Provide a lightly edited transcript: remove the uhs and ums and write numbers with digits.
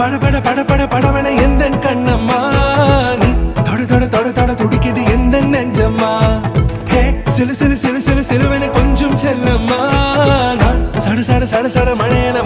பட பட பட பட படவன எந்த கண்ணம்மா நீ தொட தொட தொட தொட துடிக்குது எந்த நெஞ்சம்மா ஹே சிலு சிலு சிலு சிலு சிலுவன கொஞ்சம் செல்லம்மா நான் சட சட சட சட மழையன